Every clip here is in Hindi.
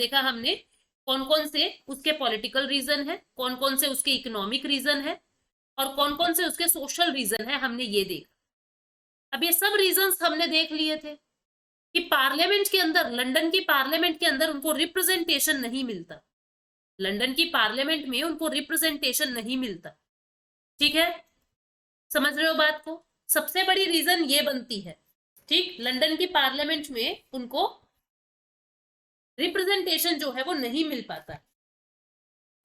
देखा हमने कौन कौन से उसके पॉलिटिकल रीजन है, कौन कौन से उसके इकोनॉमिक रीजन है, और कौन कौन से उसके सोशल रीजन है, हमने ये देखा। अब ये सब रीजंस हमने देख लिए थे कि पार्लियामेंट के अंदर, लंदन की पार्लियामेंट के अंदर उनको रिप्रेजेंटेशन नहीं मिलता, लंदन की पार्लियामेंट में उनको रिप्रेजेंटेशन नहीं मिलता। ठीक है, समझ रहे हो बात को? सबसे बड़ी रीजन ये बनती है, ठीक, लंदन की पार्लियामेंट में उनको रिप्रेजेंटेशन जो है वो नहीं मिल पाता।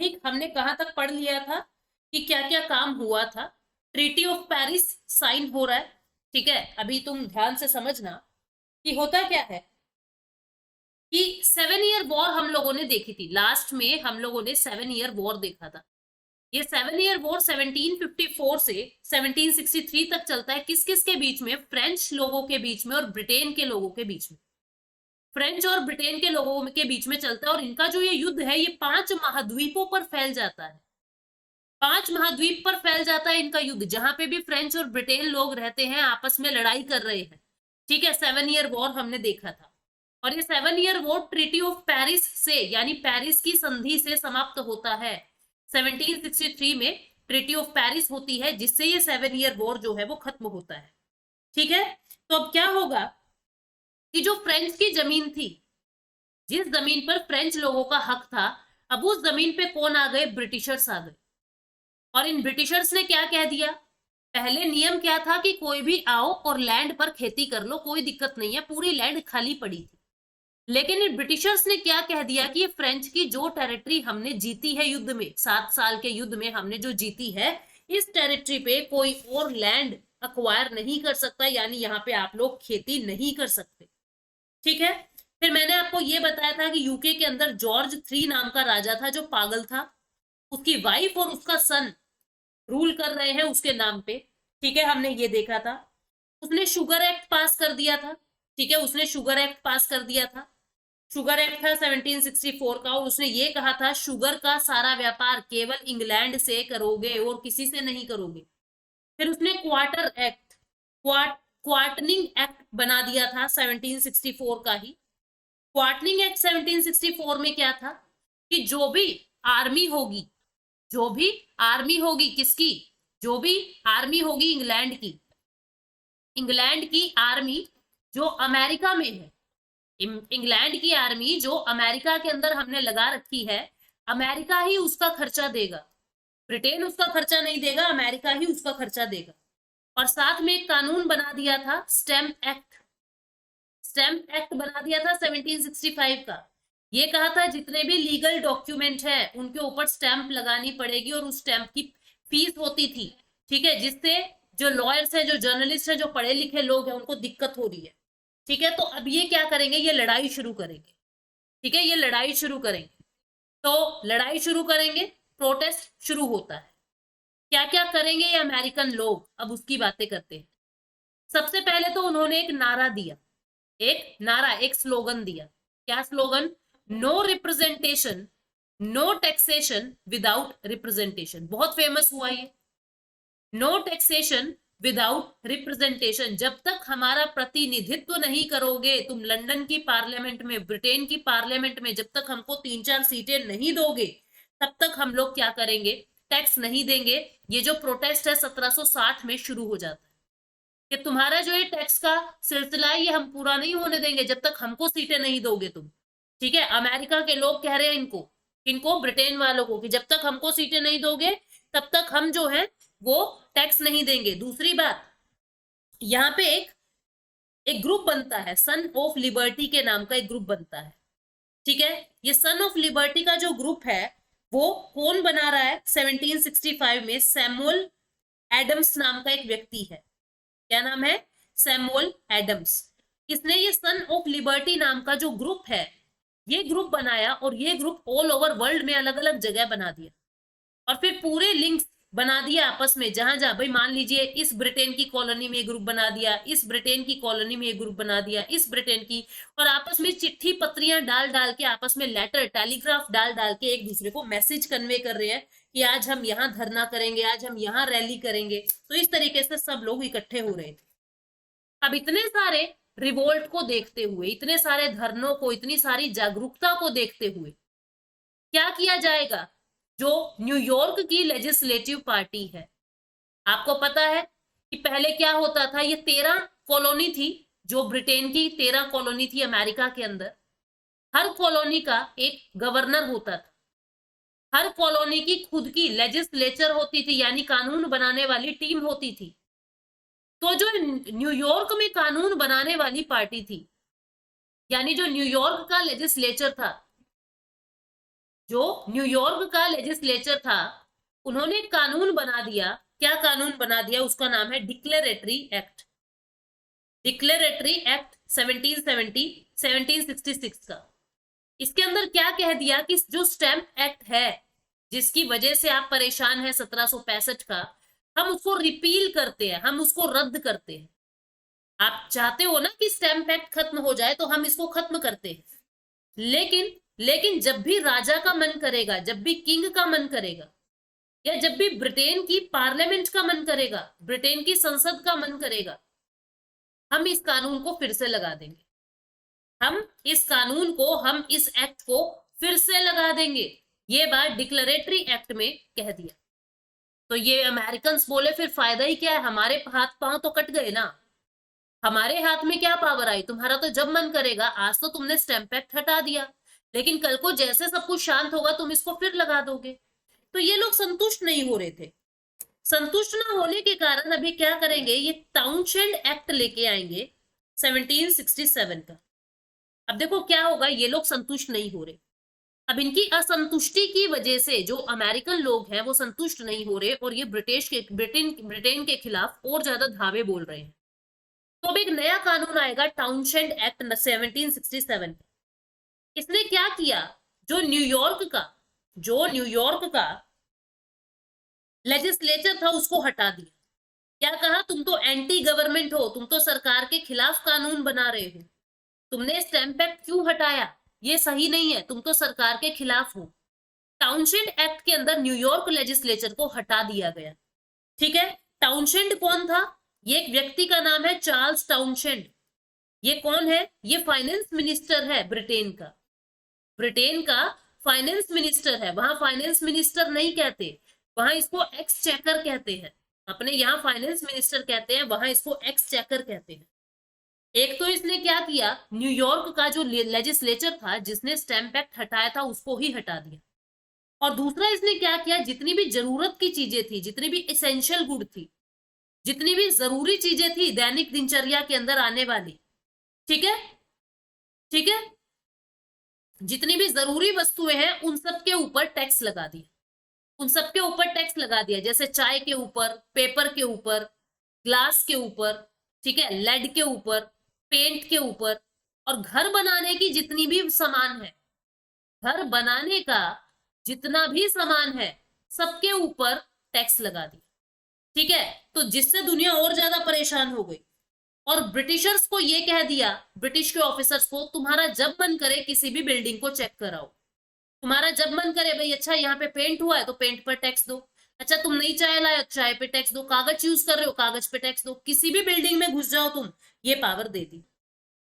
ठीक, हमने कहां तक पढ़ लिया था कि क्या क्या काम हुआ था। ट्रीटी ऑफ पेरिस साइन हो रहा है, ठीक है। अभी तुम ध्यान से समझना कि होता क्या है कि 7 ईयर वॉर हम लोगों ने देखी थी, लास्ट में हम लोगों ने 7 ईयर वॉर देखा था। ये 7 ईयर वॉर 1754 से 1763 तक चलता है। किस किस के बीच में? फ्रेंच लोगों के बीच में और ब्रिटेन के लोगों के बीच में, फ्रेंच और ब्रिटेन के लोगों के बीच में चलता है। और इनका जो ये युद्ध है ये 5 महाद्वीपों पर फैल जाता है, 5 महाद्वीप पर फैल जाता है इनका युद्ध, जहां पे भी फ्रेंच और ब्रिटेन लोग रहते हैं, आपस में लड़ाई कर रहे हैं। ठीक है, 7 ईयर वॉर हमने देखा था। और ये 7 year war treaty of Paris से, यानी पेरिस की संधि से समाप्त होता है। 1763 में ट्रीटी ऑफ पेरिस होती है, जिससे ये 7 ईयर वॉर जो है वो खत्म होता है। ठीक है, तो अब क्या होगा कि जो फ्रेंच की जमीन थी, जिस जमीन पर फ्रेंच लोगों का हक था, अब उस जमीन पे कौन आ गए? ब्रिटिशर्स आ गए। और इन ब्रिटिशर्स ने क्या कह दिया? पहले नियम क्या था कि कोई भी आओ और लैंड पर खेती कर लो, कोई दिक्कत नहीं है, पूरी लैंड खाली पड़ी थी। लेकिन इन ब्रिटिशर्स ने क्या कह दिया कि ये फ्रेंच की जो टेरिटरी हमने जीती है युद्ध में, 7 साल के युद्ध में हमने जो जीती है, इस टेरिटरी पे कोई और लैंड अक्वायर नहीं कर सकता, यानी यहाँ पे आप लोग खेती नहीं कर सकते। ठीक है, फिर मैंने आपको ये बताया था कि यूके के अंदर जॉर्ज 3 नाम का राजा था जो पागल था, उसकी वाइफ और उसका सन रूल कर रहे हैं उसके नाम पे। ठीक है, हमने ये देखा था। उसने शुगर एक्ट पास कर दिया था। ठीक है, उसने शुगर एक्ट पास कर दिया था। शुगर एक्ट था 1764 का, और उसने ये कहा था शुगर का सारा व्यापार केवल इंग्लैंड से करोगे और किसी से नहीं करोगे। फिर उसने क्वार्टर एक्ट, क्वार्टनिंग एक्ट बना दिया था 1764 का ही। क्वार्टनिंग एक्ट 1764 में क्या था कि जो भी आर्मी होगी, जो भी आर्मी होगी, किसकी? जो भी आर्मी होगी इंग्लैंड की, इंग्लैंड की आर्मी जो अमेरिका में है, इंग्लैंड की आर्मी जो अमेरिका के अंदर हमने लगा रखी है, अमेरिका ही उसका खर्चा देगा, ब्रिटेन उसका खर्चा नहीं देगा, अमेरिका ही उसका खर्चा देगा। और साथ में एक कानून बना दिया था, स्टैम्प एक्ट, स्टैम्प एक्ट बना दिया था 1765 का। ये कहा था जितने भी लीगल डॉक्यूमेंट है उनके ऊपर स्टैंप लगानी पड़ेगी, और उस स्टैंप की फीस होती थी। ठीक है, जिससे जो लॉयर्स है, जो जर्नलिस्ट है, जो पढ़े लिखे लोग हैं, उनको दिक्कत हो रही है। ठीक है, तो अब ये क्या करेंगे? ये लड़ाई शुरू करेंगे। ठीक है, ये लड़ाई शुरू करेंगे। तो लड़ाई शुरू करेंगे, प्रोटेस्ट शुरू होता है। क्या क्या करेंगे ये अमेरिकन लोग, अब उसकी बातें करते हैं। सबसे पहले तो उन्होंने एक नारा दिया, एक नारा, एक स्लोगन दिया। क्या slogan? No representation, no taxation without representation. बहुत फेमस हुआ ये, नो टैक्सेशन विदाउट रिप्रेजेंटेशन। जब तक हमारा प्रतिनिधित्व नहीं करोगे तुम लंदन की पार्लियामेंट में, ब्रिटेन की पार्लियामेंट में, जब तक हमको 3-4 सीटें नहीं दोगे, तब तक हम लोग क्या करेंगे? टैक्स नहीं देंगे। ये जो प्रोटेस्ट है 1760 में शुरू हो जाता है कि तुम्हारा जो ये टैक्स का सिलसिला है ये हम पूरा नहीं होने देंगे जब तक हमको सीटें नहीं दोगे तुम। ठीक है, अमेरिका के लोग कह रहे हैं इनको, इनको ब्रिटेन वालों को, कि जब तक हमको सीटें नहीं दोगे तब तक हम जो है वो टैक्स नहीं देंगे। दूसरी बात, यहाँ पे एक ग्रुप बनता है, सन ऑफ लिबर्टी के नाम का एक ग्रुप बनता है। ठीक है, ये सन ऑफ लिबर्टी का जो ग्रुप है वो कौन बना रहा है? 1765 में सैमुअल एडम्स नाम का एक व्यक्ति है। क्या नाम है? Samuel Adams. इसने ये सन ऑफ लिबर्टी नाम का जो ग्रुप है, ये ग्रुप बनाया, और ये ग्रुप ऑल ओवर वर्ल्ड में अलग अलग जगह बना दिया, और फिर पूरे लिंक्स बना दिया आपस में। जहां जहां भाई मान लीजिए इस ब्रिटेन की कॉलोनी में एक ग्रुप बना दिया, इस ब्रिटेन की कॉलोनी में एक ग्रुप बना दिया, इस ब्रिटेन की, और आपस में चिट्ठी पत्रियां डाल डाल के, आपस में लेटर टेलीग्राफ डाल डाल के एक दूसरे को मैसेज कन्वे कर रहे हैं कि आज हम यहाँ धरना करेंगे, आज हम यहाँ रैली करेंगे। तो इस तरीके से सब लोग इकट्ठे हो रहे थे। अब इतने सारे रिवोल्ट को देखते हुए, इतने सारे धरनों को, इतनी सारी जागरूकता को देखते हुए क्या किया जाएगा? जो न्यूयॉर्क की लेजिस्लेटिव पार्टी है, आपको पता है कि पहले क्या होता था, ये 13 कॉलोनी थी, जो ब्रिटेन की 13 कॉलोनी थी अमेरिका के अंदर। हर कॉलोनी का एक गवर्नर होता था, हर कॉलोनी की खुद की लेजिस्लेचर होती थी, यानी कानून बनाने वाली टीम होती थी। तो जो न्यूयॉर्क में कानून बनाने वाली पार्टी थी, यानी जो न्यूयॉर्क का लेजिस्लेचर था, जो न्यूयॉर्क का लेजिस्लेचर था, उन्होंने कानून बना दिया। क्या कानून बना दिया? उसका नाम है डिक्लेरेटरी एक्ट। डिक्लेरेटरी एक्ट 1766 का। इसके अंदर क्या कह दिया कि जो स्टैंप एक्ट है, जिसकी वजह से आप परेशान हैं 1765 का, हम उसको रिपील करते हैं, हम उसको रद्द करते हैं। आप चाहते हो ना कि स्टैंप एक्ट खत्म हो जाए, तो हम इसको खत्म करते हैं। लेकिन जब भी राजा का मन करेगा, जब भी किंग का मन करेगा, या जब भी ब्रिटेन की पार्लियामेंट का मन करेगा, ब्रिटेन की संसद का मन करेगा, हम इस कानून को फिर से लगा देंगे। हम इस कानून को, हम इस एक्ट को फिर से लगा देंगे। ये बात डिक्लेरेटरी एक्ट में कह दिया। तो ये अमेरिकन बोले फिर फायदा ही क्या है, हमारे हाथ पांव तो कट गए ना। हमारे हाथ में क्या पावर आई? तुम्हारा तो जब मन करेगा, आज तो तुमने स्टैंप एक्ट हटा दिया, लेकिन कल को जैसे सब कुछ शांत होगा तुम इसको फिर लगा दोगे। तो ये लोग संतुष्ट नहीं हो रहे थे। संतुष्ट ना होने के कारण अभी क्या करेंगे, ये टाउनशेंड एक्ट लेके आएंगे 1767 का। अब देखो क्या होगा, ये लोग संतुष्ट नहीं हो रहे। अब इनकी असंतुष्टि की वजह से जो अमेरिकन लोग हैं वो संतुष्ट नहीं हो रहे, और ये ब्रिटेन के खिलाफ और ज्यादा धावे बोल रहे हैं। तो अब एक नया कानून आएगा, टाउनशेंड एक्ट 1767। इसने क्या किया, जो न्यूयॉर्क का लेजिस्लेचर था उसको हटा दिया। क्या कहा? तुम तो एंटी गवर्नमेंट हो, तुम तो सरकार के खिलाफ कानून बना रहे हो, तुमने स्टैंप एक्ट क्यों हटाया? ये सही नहीं है, तुम तो सरकार के खिलाफ हो। टाउनशेंड एक्ट के अंदर न्यूयॉर्क लेजिस्लेचर को हटा दिया गया। ठीक है, टाउनशेंड कौन था? ये एक व्यक्ति का नाम है, चार्ल्स टाउनशेंड। ये कौन है? ये फाइनेंस मिनिस्टर है ब्रिटेन का। ब्रिटेन का फाइनेंस मिनिस्टर है। वहां फाइनेंस मिनिस्टर नहीं कहते, वहां इसको एक्सचेकर कहते हैं। अपने यहाँ फाइनेंस मिनिस्टर कहते हैं, वहां इसको एक्सचेकर कहते हैं। एक तो इसने क्या किया, न्यूयॉर्क का जो लेजिस्लेचर था जिसने स्टैंप एक्ट हटाया था उसको ही हटा दिया। और दूसरा इसने क्या किया, जितनी भी जरूरत की चीजें थी, जितनी भी एसेंशियल गुड थी, जितनी भी जरूरी चीजें थी दैनिक दिनचर्या के अंदर आने वाली, ठीक है, ठीक है, जितनी भी जरूरी वस्तुएं हैं उन सब के ऊपर टैक्स लगा दिया। उन सब के ऊपर टैक्स लगा दिया, जैसे चाय के ऊपर, पेपर के ऊपर, ग्लास के ऊपर, ठीक है, लेड के ऊपर, पेंट के ऊपर, और घर बनाने की जितनी भी सामान है, घर बनाने का जितना भी सामान है, सबके ऊपर टैक्स लगा दिया। ठीक है, तो जिससे दुनिया और ज्यादा परेशान हो गई। और ब्रिटिशर्स को ये कह दिया, ब्रिटिश के ऑफिसर्स को, तुम्हारा जब मन करे किसी भी बिल्डिंग को चेक कराओ। तुम्हारा जब मन करे भाई, अच्छा यहाँ पे पेंट हुआ है तो पेंट पर टैक्स दो, अच्छा तुम नई चाय लाए चाय पे टैक्स दो, कागज यूज कर रहे हो कागज पे टैक्स दो, किसी भी बिल्डिंग में घुस जाओ तुम, ये पावर दे दी।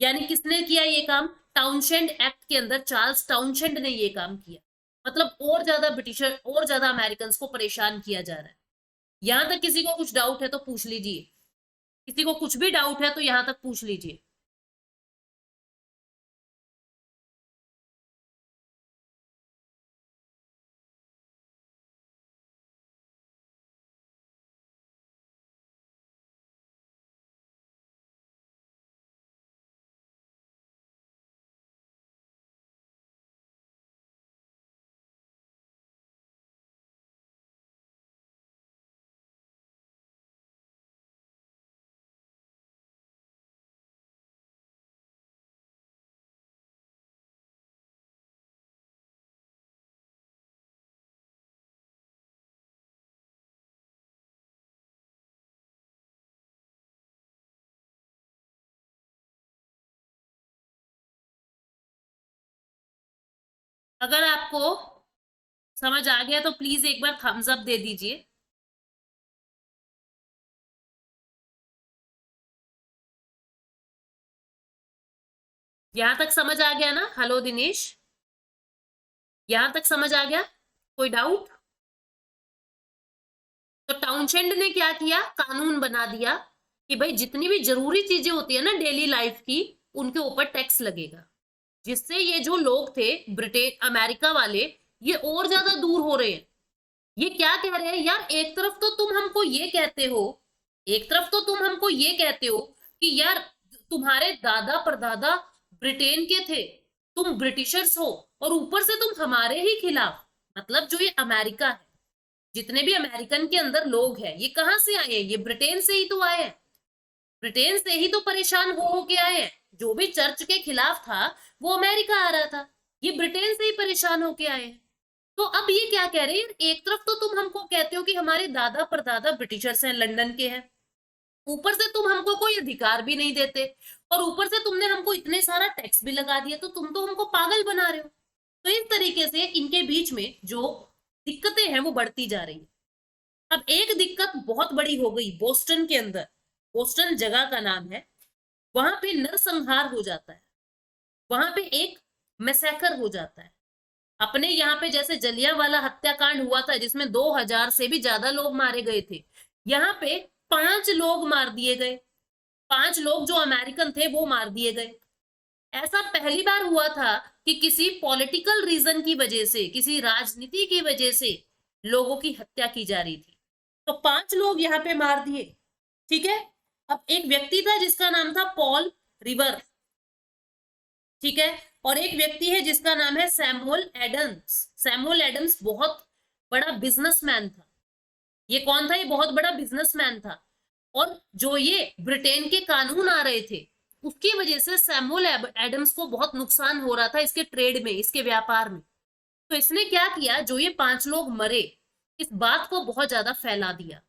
यानी किसने किया ये काम? टाउनशेंड एक्ट के अंदर चार्ल्स टाउनशेंड ने ये काम किया। मतलब और ज्यादा ब्रिटिशर, और ज्यादा अमेरिकन को परेशान किया जा रहा है। यहां तक किसी को कुछ डाउट है तो पूछ लीजिए, किसी को कुछ भी डाउट है तो यहां तक पूछ लीजिए। अगर आपको समझ आ गया तो प्लीज एक बार थम्स अप दे दीजिए। यहां तक समझ आ गया ना? हेलो दिनेश, यहां तक समझ आ गया? कोई डाउट? तो टाउनशेंड ने क्या किया, कानून बना दिया कि भाई जितनी भी जरूरी चीजें होती है ना डेली लाइफ की, उनके ऊपर टैक्स लगेगा, जिससे ये जो लोग थे ब्रिटेन अमेरिका वाले, ये और ज्यादा दूर हो रहे हैं। ये क्या कह रहे हैं यार, एक तरफ तो तुम हमको ये कहते हो, एक तरफ तो तुम हमको ये कहते हो कि यार तुम्हारे दादा परदादा ब्रिटेन के थे, तुम ब्रिटिशर्स हो, और ऊपर से तुम हमारे ही खिलाफ, मतलब जो ये अमेरिका है, जितने भी अमेरिकन के अंदर लोग हैं, ये कहां से आए हैं? ये ब्रिटेन से ही तो आए हैं, ब्रिटेन से ही तो परेशान हो के आए हैं। जो भी चर्च के खिलाफ था वो अमेरिका आ रहा था, ये ब्रिटेन से ही परेशान होके आए हैं। तो अब ये क्या कह रहे हैं, एक तरफ तो तुम हमको कहते हो कि हमारे दादा परदादा ब्रिटिशर्स हैं, लंदन के हैं, ऊपर से तुम हमको कोई अधिकार भी नहीं देते, और ऊपर से तुमने हमको इतने सारा टैक्स भी लगा दिया, तो तुम तो हमको पागल बना रहे हो। तो इस तरीके से इनके बीच में जो दिक्कतें हैं वो बढ़ती जा रही है। अब एक दिक्कत बहुत बड़ी हो गई बोस्टन के अंदर, बोस्टन जगह का नाम है, वहां पे नरसंहार हो जाता है, वहां पे एक मैसेकर हो जाता है। अपने यहाँ पे जैसे जलियांवाला हत्याकांड हुआ था जिसमें 2000 से भी ज्यादा लोग मारे गए थे, यहाँ पे 5 लोग मार दिए गए, 5 लोग जो अमेरिकन थे वो मार दिए गए। ऐसा पहली बार हुआ था कि किसी पॉलिटिकल रीजन की वजह से, किसी राजनीति की वजह से लोगों की हत्या की जा रही थी। तो 5 लोग यहाँ पे मार दिए, ठीक है। अब एक व्यक्ति था जिसका नाम था पॉल रिवर, ठीक है, और एक व्यक्ति है जिसका नाम है सैमुअल एडम्स। सैमुअल एडम्स बहुत बड़ा बिजनेसमैन था। ये कौन था? ये बहुत बड़ा बिजनेसमैन था, और जो ये ब्रिटेन के कानून आ रहे थे उसकी वजह से सैमुअल एडम्स को बहुत नुकसान हो रहा था इसके ट्रेड में, इसके व्यापार में। तो इसने क्या किया, जो ये 5 लोग मरे, इस बात को बहुत ज्यादा फैला दिया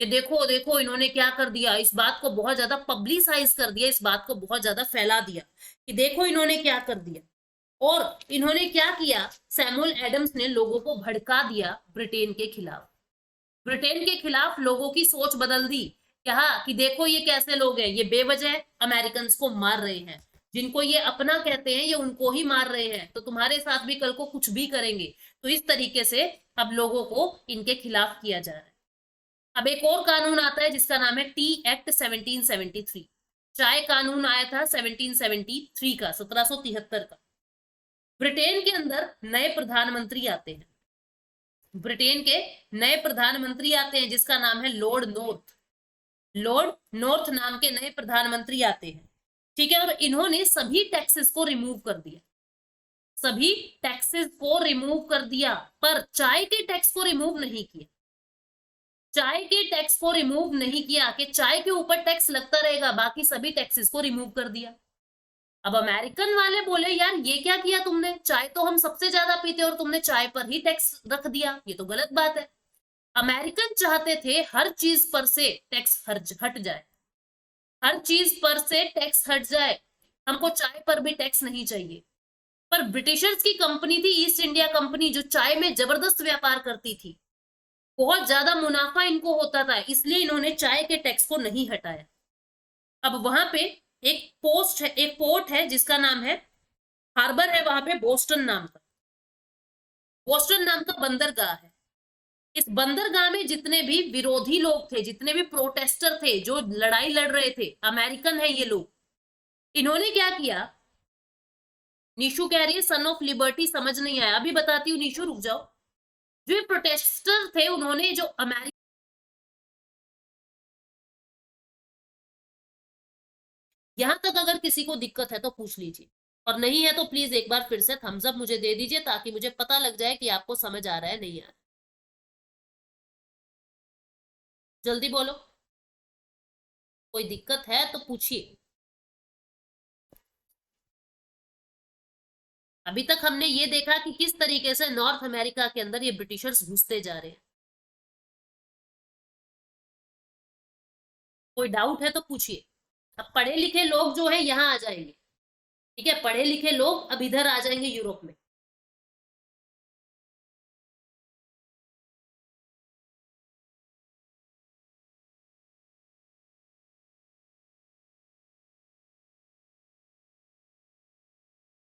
कि देखो देखो इन्होंने क्या कर दिया, इस बात को बहुत ज्यादा पब्लिसाइज कर दिया, इस बात को बहुत ज्यादा फैला दिया कि देखो इन्होंने क्या कर दिया। और इन्होंने क्या किया, सैमुअल एडम्स ने लोगों को भड़का दिया ब्रिटेन के खिलाफ, ब्रिटेन के खिलाफ लोगों की सोच बदल दी। क्या कि देखो ये कैसे लोग हैं, ये बेवजह अमेरिकन को मार रहे हैं, जिनको ये अपना कहते हैं ये उनको ही मार रहे हैं, तो तुम्हारे साथ भी कल को कुछ भी करेंगे। तो इस तरीके से अब लोगों को इनके खिलाफ किया जा रहा है। अब एक और कानून आता है जिसका नाम है टी एक्ट 1773। चाय कानून आया था 1773 का, 1773 का। ब्रिटेन के अंदर नए प्रधानमंत्री आते हैं, ब्रिटेन के नए प्रधानमंत्री आते हैं जिसका नाम है लॉर्ड नॉर्थ। लॉर्ड नॉर्थ नाम के नए प्रधानमंत्री आते हैं, ठीक है, और इन्होंने सभी टैक्सेस को रिमूव कर दिया, सभी टैक्सेस को रिमूव कर दिया, पर चाय के टैक्स को रिमूव नहीं किया। चाय के टैक्स को रिमूव नहीं किया कि चाय के ऊपर टैक्स लगता रहेगा, बाकी सभी टैक्सेस को रिमूव कर दिया। अब अमेरिकन वाले बोले यार ये क्या किया तुमने, चाय तो हम सबसे ज्यादा पीते और तुमने चाय पर ही टैक्स रख दिया, ये तो गलत बात है। अमेरिकन चाहते थे हर चीज पर से टैक्स हट जाए, हर चीज पर से टैक्स हट जाए, हमको चाय पर भी टैक्स नहीं चाहिए। पर ब्रिटिशर्स की कंपनी थी ईस्ट इंडिया कंपनी, जो चाय में जबरदस्त व्यापार करती थी, बहुत ज्यादा मुनाफा इनको होता था, इसलिए इन्होंने चाय के टैक्स को नहीं हटाया। अब वहां पे एक पोस्ट है, एक पोर्ट है जिसका नाम है, हार्बर है वहां पे, बोस्टन नाम का, बोस्टन नाम का बंदरगाह है। इस बंदरगाह में जितने भी विरोधी लोग थे, जितने भी प्रोटेस्टर थे, जो लड़ाई लड़ रहे थे, अमेरिकन है ये लोग, इन्होंने क्या किया। निशु कह रही है सन ऑफ लिबर्टी समझ नहीं आया, अभी बताती हूँ निशु, रुक जाओ। जो ये प्रोटेस्टर थे उन्होंने जो अमेरिका, यहां तक अगर किसी को दिक्कत है तो पूछ लीजिए, और नहीं है तो प्लीज एक बार फिर से थम्स अप मुझे दे दीजिए, ताकि मुझे पता लग जाए कि आपको समझ आ रहा है नहीं आ रहा है। जल्दी बोलो, कोई दिक्कत है तो पूछिए। अभी तक हमने ये देखा कि किस तरीके से नॉर्थ अमेरिका के अंदर ये ब्रिटिशर्स घुसते जा रहे हैं। कोई डाउट है तो पूछिए। अब पढ़े लिखे लोग जो है यहाँ आ जाएंगे, ठीक है, पढ़े लिखे लोग अब इधर आ जाएंगे यूरोप में।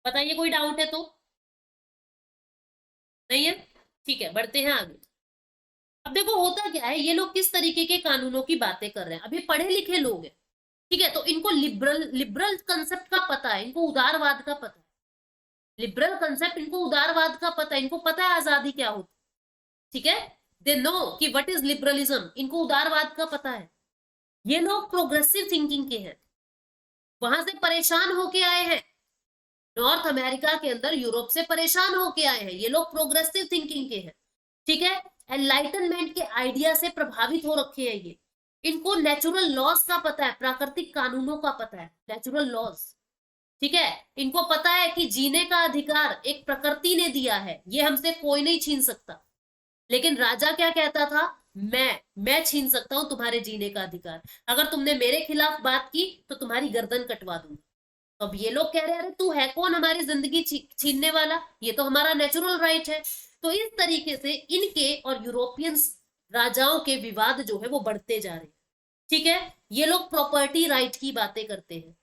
बताइए, कोई डाउट है तो? नहीं है? ठीक है, बढ़ते हैं आगे। अब देखो होता क्या है, ये लोग किस तरीके के कानूनों की बातें कर रहे हैं। अभी पढ़े लिखे लोग हैं, ठीक है, तो इनको लिबरल लिबरल कंसेप्ट का पता है, इनको उदारवाद का पता है। लिबरल कंसेप्ट इनको उदारवाद का पता है, इनको पता है आजादी क्या होती, ठीक है। दे नो कि व्हाट इज लिबरलिज्म, इनको उदारवाद का पता है। ये लोग प्रोग्रेसिव थिंकिंग के हैं, वहां से परेशान होके आए हैं, नॉर्थ अमेरिका के अंदर यूरोप से परेशान होके आए हैं। ये लोग प्रोग्रेसिव थिंकिंग के हैं, ठीक है। एनलाइटनमेंट के आइडिया से प्रभावित हो रखे हैं ये। इनको नेचुरल लॉज का पता है, प्राकृतिक कानूनों का पता है, नेचुरल लॉज, ठीक है। इनको पता है कि जीने का अधिकार एक प्रकृति ने दिया है, ये हमसे कोई नहीं छीन सकता। लेकिन राजा क्या कहता था, मैं छीन सकता हूं तुम्हारे जीने का अधिकार, अगर तुमने मेरे खिलाफ बात की तो तुम्हारी गर्दन कटवा दूंगा। तो अब ये लोग कह रहे हैं अरे तू है कौन हमारी जिंदगी छीनने वाला, ये तो हमारा नेचुरल राइट है। तो इस तरीके से इनके और यूरोपियन राजाओं के विवाद जो है वो बढ़ते जा रहे हैं, ठीक है। ये लोग प्रॉपर्टी राइट की बातें करते हैं,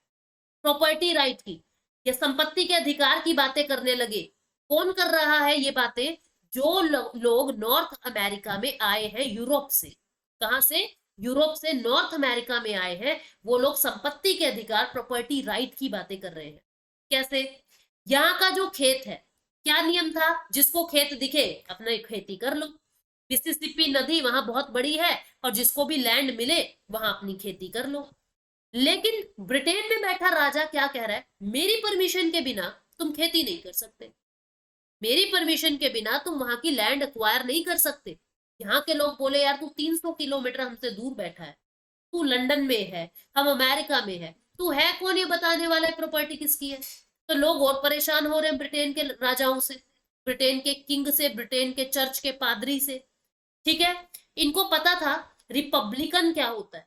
प्रॉपर्टी राइट की या संपत्ति के अधिकार की बातें करने लगे। कौन कर रहा है ये बातें? जो लोग नॉर्थ अमेरिका में आए हैं यूरोप से। कहां से? यूरोप से नॉर्थ अमेरिका में आए हैं, वो लोग संपत्ति के अधिकार, प्रॉपर्टी राइट की बातें कर रहे हैं। कैसे? यहाँ का जो खेत है, क्या नियम था, जिसको खेत दिखे अपना खेती कर लो। मिसिसिपी नदी वहां बहुत बड़ी है और जिसको भी लैंड मिले वहां अपनी खेती कर लो। लेकिन ब्रिटेन में बैठा राजा क्या कह रहा है, मेरी परमिशन के बिना तुम खेती नहीं कर सकते, मेरी परमिशन के बिना तुम वहां की लैंड एक्वायर नहीं कर सकते। यहाँ के लोग बोले यार तू 300 किलोमीटर हमसे दूर बैठा है, तू लंदन में है, हम अमेरिका में है, तू है कौन ये बताने वाला है प्रॉपर्टी किसकी है? तो लोग और परेशान हो रहे हैं ब्रिटेन के राजाओं से, ब्रिटेन के किंग से, ब्रिटेन के चर्च के पादरी से, ठीक है। इनको पता था रिपब्लिकन क्या होता है,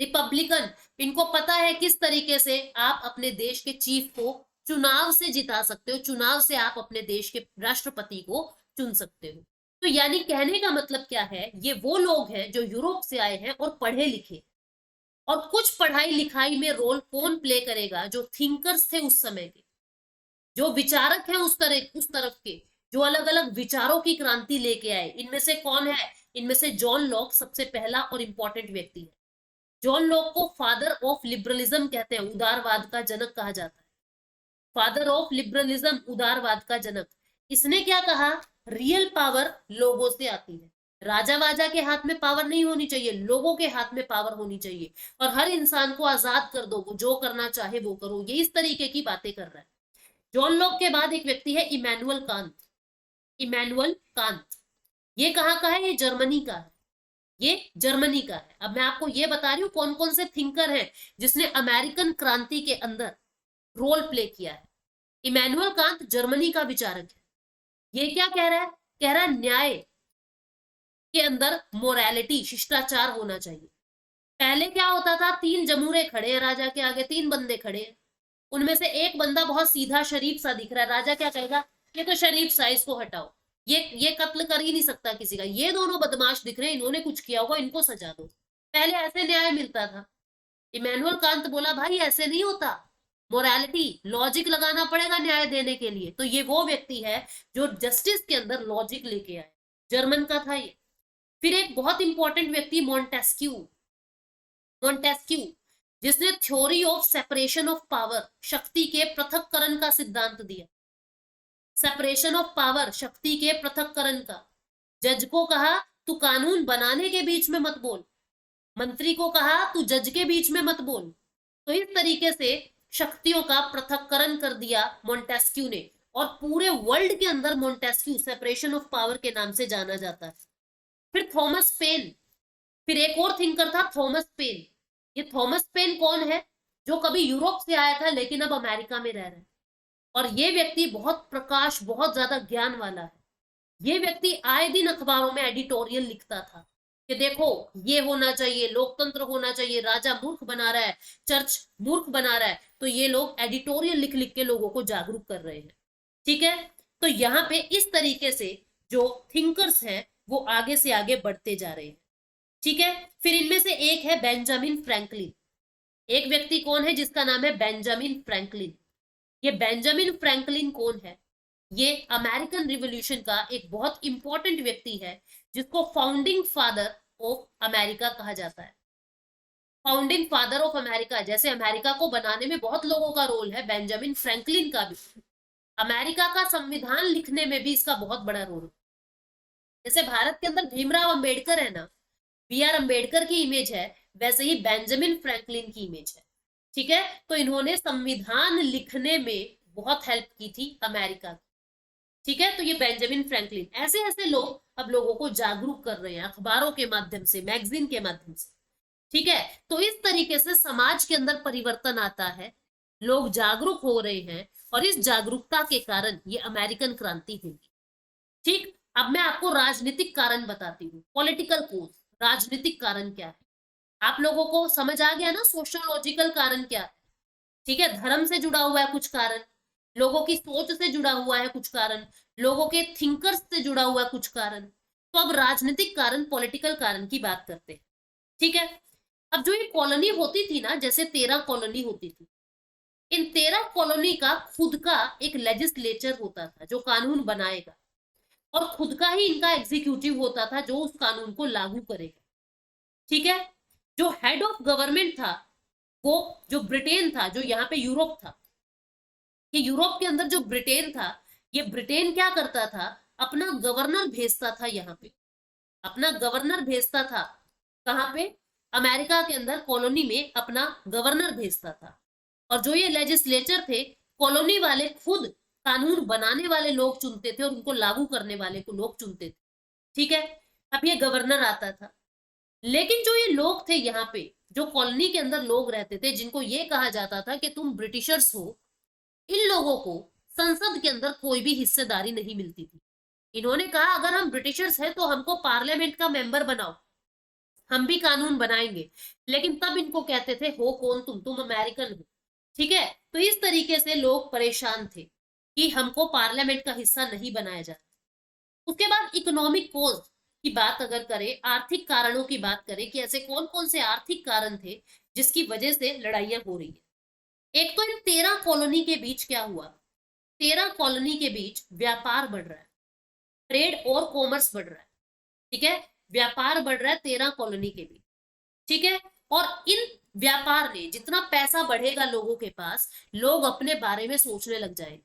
रिपब्लिकन, इनको पता है किस तरीके से आप अपने देश के चीफ को चुनाव से जिता सकते हो, चुनाव से आप अपने देश के राष्ट्रपति को चुन सकते हो। तो यानी कहने का मतलब क्या है, ये वो लोग हैं जो यूरोप से आए हैं और पढ़े लिखे, और कुछ पढ़ाई लिखाई में रोल कौन प्ले करेगा, जो थिंकर्स थे उस समय के, जो विचारक हैं उस तरफ के, जो अलग अलग विचारों की क्रांति लेके आए। इनमें से कौन है? इनमें से जॉन लॉक सबसे पहला और इंपॉर्टेंट व्यक्ति है। जॉन लॉक को फादर ऑफ लिबरलिज्म कहते हैं, उदारवाद का जनक कहा जाता है, फादर ऑफ लिबरलिज्म, उदारवाद का जनक। इसने क्या कहा, रियल पावर लोगों से आती है, राजा वाजा के हाथ में पावर नहीं होनी चाहिए, लोगों के हाथ में पावर होनी चाहिए, और हर इंसान को आजाद कर दो, जो करना चाहे वो करो। ये इस तरीके की बातें कर रहा है। जॉन लॉक के बाद एक व्यक्ति है इमैनुअल कांत। इमैनुअल कांत, ये कहाँ का है? ये जर्मनी का है, ये जर्मनी का है। अब मैं आपको ये बता रही हूँ कौन कौन से थिंकर हैं जिसने अमेरिकन क्रांति के अंदर रोल प्ले किया है। इमैनुअल कांत जर्मनी का विचारक है। ये क्या कह रहा है? कह रहा है न्याय के अंदर मोरालिटी, शिष्टाचार होना चाहिए। पहले क्या होता था, 3 जमूरे खड़े हैं राजा के आगे, 3 बंदे खड़े हैं, उनमें से एक बंदा बहुत सीधा शरीफ सा दिख रहा है, राजा क्या कहेगा, ये तो शरीफ सा, इसको हटाओ, ये कत्ल कर ही नहीं सकता किसी का, ये दोनों बदमाश दिख रहे हैं, इन्होंने कुछ किया होगा, इनको सजा दो। पहले ऐसे न्याय मिलता था। इमैनुअल कांत बोला भाई ऐसे नहीं होता, मोरालिटी, लॉजिक लगाना पड़ेगा न्याय देने के लिए। तो ये वो व्यक्ति है जो जस्टिस के अंदर लॉजिक लेके आए, जर्मन का था ये। फिर एक बहुत इंपॉर्टेंट व्यक्ति मॉन्टेस्क्यू, मॉन्टेस्क्यू, जिसने theory of separation of power, शक्ति के पृथक्करण का सिद्धांत दिया। सेपरेशन ऑफ पावर, शक्ति के पृथक्करण का। जज को कहा तू कानून बनाने के बीच में मत बोल, मंत्री को कहा तू जज के बीच में मत बोल। तो इस तरीके से शक्तियों का पृथक्करण कर दिया मॉन्टेस्क्यू ने, और पूरे वर्ल्ड के अंदर मॉन्टेस्क्यू सेपरेशन ऑफ पावर के नाम से जाना जाता है। फिर थॉमस पेन, फिर एक और थिंकर था थॉमस पेन। ये थॉमस पेन कौन है? जो कभी यूरोप से आया था लेकिन अब अमेरिका में रह रहा है, और ये व्यक्ति बहुत प्रकाश, बहुत ज्यादा ज्ञान वाला है। ये व्यक्ति आए दिन अखबारों में एडिटोरियल लिखता था कि देखो ये होना चाहिए, लोकतंत्र होना चाहिए, राजा मूर्ख बना रहा है, चर्च मूर्ख बना रहा है। तो ये लोग एडिटोरियल लिख लिख के लोगों को जागरूक कर रहे हैं, ठीक है। तो यहाँ पे इस तरीके से जो थिंकर्स हैं वो आगे से आगे बढ़ते जा रहे हैं, ठीक है। फिर इनमें से एक है बेंजामिन फ्रैंकलिन। एक व्यक्ति कौन है जिसका नाम है बेंजामिन फ्रैंकलिन। ये बेंजामिन फ्रैंकलिन कौन है? ये अमेरिकन रिवॉल्यूशन का एक बहुत इंपॉर्टेंट व्यक्ति है, जिसको फाउंडिंग फादर ऑफ अमेरिका कहा जाता है। फाउंडिंग फादर ऑफ अमेरिका, जैसे अमेरिका को बनाने में बहुत लोगों का रोल है, बेंजामिन फ्रैंकलिन का भी अमेरिका का संविधान लिखने में भी इसका बहुत बड़ा रोल है। जैसे भारत के अंदर भीमराव अंबेडकर है ना, बी आर अम्बेडकर की इमेज है, वैसे ही बेंजामिन फ्रैंकलिन की इमेज है। ठीक है, तो इन्होंने संविधान लिखने में बहुत हेल्प की थी अमेरिका की। ठीक है, तो ये बेंजामिन फ्रैंकलिन, ऐसे ऐसे लोग अब लोगों को जागरूक कर रहे हैं अखबारों के माध्यम से, मैगजीन के माध्यम से। ठीक है, तो इस तरीके से समाज के अंदर परिवर्तन आता है, लोग जागरूक हो रहे हैं, और इस जागरूकता के कारण ये अमेरिकन क्रांति हुई। ठीक, अब मैं आपको राजनीतिक कारण बताती हूँ, पॉलिटिकल कोज, राजनीतिक कारण क्या है। आप लोगों को समझ आ गया ना सोशियोलॉजिकल कारण क्या है। ठीक है, धर्म से जुड़ा हुआ है कुछ कारण, लोगों की सोच से जुड़ा हुआ है कुछ कारण, लोगों के थिंकर्स से जुड़ा हुआ है कुछ कारण। तो अब राजनीतिक कारण, पॉलिटिकल कारण की बात करते हैं। ठीक है, अब जो ये कॉलोनी होती थी ना, जैसे 13 कॉलोनी होती थी, इन 13 कॉलोनी का खुद का एक लेजिस्लेचर होता था जो कानून बनाएगा, और खुद का ही इनका एग्जीक्यूटिव होता था जो उस कानून को लागू करेगा। ठीक है, जो हेड ऑफ गवर्नमेंट था, वो जो ब्रिटेन था, जो यहाँ पे यूरोप था, ये यूरोप के अंदर जो ब्रिटेन था, ये ब्रिटेन क्या करता था, अपना गवर्नर भेजता था यहाँ पे, अपना गवर्नर भेजता था। कहाँ पे? अमेरिका के अंदर कॉलोनी में अपना गवर्नर भेजता था। और जो ये लेजिस्लेचर थे, कॉलोनी वाले खुद कानून बनाने वाले लोग चुनते थे, और उनको लागू करने वाले को लोग चुनते थे। ठीक है, अब ये गवर्नर आता था, लेकिन जो ये लोग थे यहाँ पे, जो कॉलोनी के अंदर लोग रहते थे, जिनको ये कहा जाता था कि तुम ब्रिटिशर्स हो, इन लोगों को संसद के अंदर कोई भी हिस्सेदारी नहीं मिलती थी। इन्होंने कहा अगर हम ब्रिटिशर्स हैं तो हमको पार्लियामेंट का मेंबर बनाओ, हम भी कानून बनाएंगे। लेकिन तब इनको कहते थे हो कौन तुम अमेरिकन हो। ठीक है, तो इस तरीके से लोग परेशान थे कि हमको पार्लियामेंट का हिस्सा नहीं बनाया जाता। उसके बाद इकोनॉमिक कोज की बात अगर करें, आर्थिक कारणों की बात करें कि ऐसे कौन कौन से आर्थिक कारण थे जिसकी वजह से लड़ाइयां हो रही है। एक तो इन 13 कॉलोनी के बीच क्या हुआ, 13 कॉलोनी के बीच व्यापार बढ़ रहा है, ट्रेड और कॉमर्स बढ़ रहा है। ठीक है, व्यापार बढ़ रहा है 13 कॉलोनी के बीच। ठीक है, और इन व्यापार ने, जितना पैसा बढ़ेगा लोगों के पास, लोग अपने बारे में सोचने लग जाएंगे।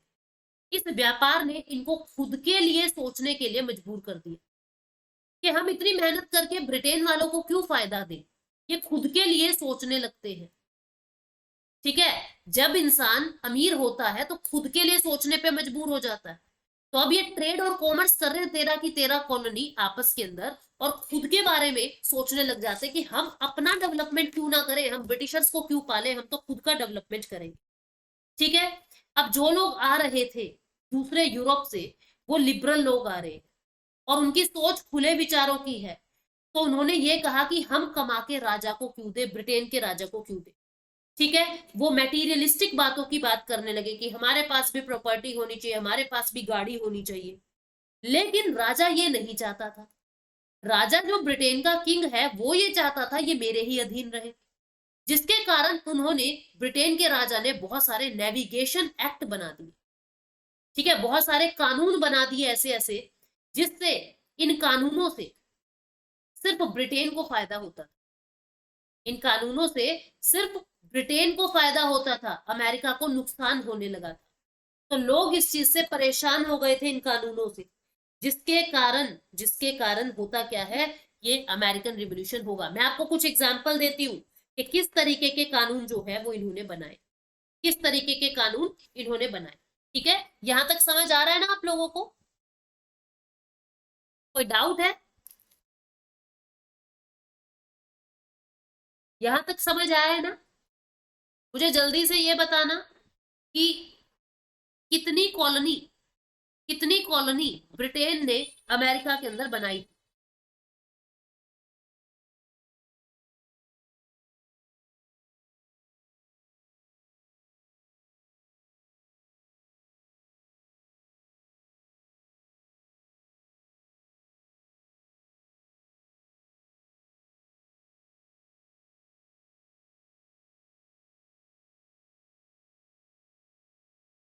इस व्यापार ने इनको खुद के लिए सोचने के लिए मजबूर कर दिया कि हम इतनी मेहनत करके ब्रिटेन वालों को क्यों फायदा दें। ये खुद के लिए सोचने लगते हैं। ठीक है, जब इंसान अमीर होता है तो खुद के लिए सोचने पे मजबूर हो जाता है। तो अब ये ट्रेड और कॉमर्स कर रहे हैं 13 की 13 कॉलोनी आपस के अंदर, और खुद के बारे में सोचने लग जाते हैं कि हम अपना डेवलपमेंट क्यों ना करें, हम ब्रिटिशर्स को क्यों पाले, हम तो खुद का डेवलपमेंट करेंगे। ठीक है, अब जो लोग आ रहे थे दूसरे यूरोप से, वो लिबरल लोग आ रहे हैं, और उनकी सोच खुले विचारों की है। तो उन्होंने ये कहा कि हम कमा के राजा को क्यों दे, ब्रिटेन के राजा को क्यों दे। ठीक है, वो मेटीरियलिस्टिक बातों की बात करने लगे कि हमारे पास भी प्रॉपर्टी होनी चाहिए, हमारे पास भी गाड़ी होनी चाहिए। लेकिन राजा ये नहीं चाहता था। राजा जो ब्रिटेन का किंग है, वो ये चाहता था ये मेरे ही अधीन रहे, जिसके कारण उन्होंने, ब्रिटेन के राजा ने बहुत सारे नेविगेशन एक्ट बना दिए। ठीक है, बहुत सारे कानून बना दिए ऐसे ऐसे, जिससे इन कानूनों से सिर्फ ब्रिटेन को फायदा होता था। इन कानूनों से सिर्फ ब्रिटेन को फायदा होता था, अमेरिका को नुकसान होने लगा था। तो लोग इस चीज से परेशान हो गए थे इन कानूनों से, जिसके कारण होता क्या है, ये अमेरिकन रिवॉल्यूशन होगा। मैं आपको कुछ एग्जांपल देती हूँ कि किस तरीके के कानून जो है वो इन्होंने बनाए, किस तरीके के कानून इन्होंने बनाए। ठीक है, यहां तक समझ आ रहा है ना आप लोगों को? कोई डाउट है? यहां तक समझ आया है ना? मुझे जल्दी से ये बताना कि कितनी कॉलोनी, कितनी कॉलोनी ब्रिटेन ने अमेरिका के अंदर बनाई।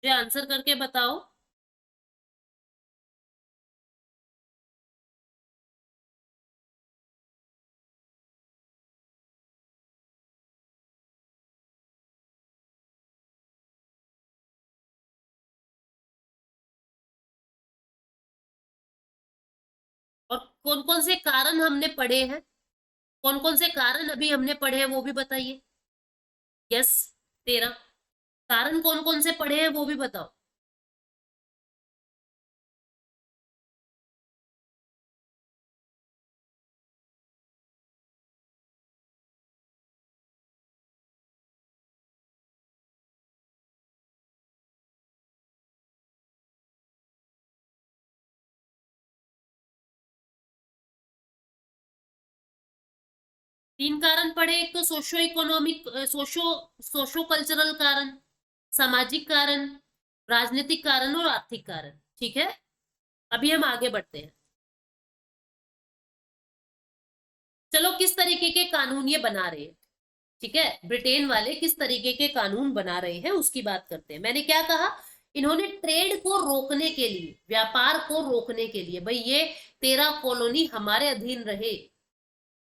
ये आंसर करके बताओ। और कौन कौन से कारण हमने पढ़े हैं, कौन कौन से कारण अभी हमने पढ़े हैं वो भी बताइए। यस, 13 कारण कौन कौन से पढ़े हैं वो भी बताओ। 3 कारण पढ़े, एक तो सोशो इकोनॉमिक, सोशो कल्चरल कारण, सामाजिक कारण, राजनीतिक कारण और आर्थिक कारण। ठीक है, अभी हम आगे बढ़ते हैं। चलो, किस तरीके के कानून ये बना रहे हैं, ठीक है, ब्रिटेन वाले किस तरीके के कानून बना रहे हैं उसकी बात करते हैं। मैंने क्या कहा, इन्होंने ट्रेड को रोकने के लिए, व्यापार को रोकने के लिए, भाई ये 13 कॉलोनी हमारे अधीन रहे,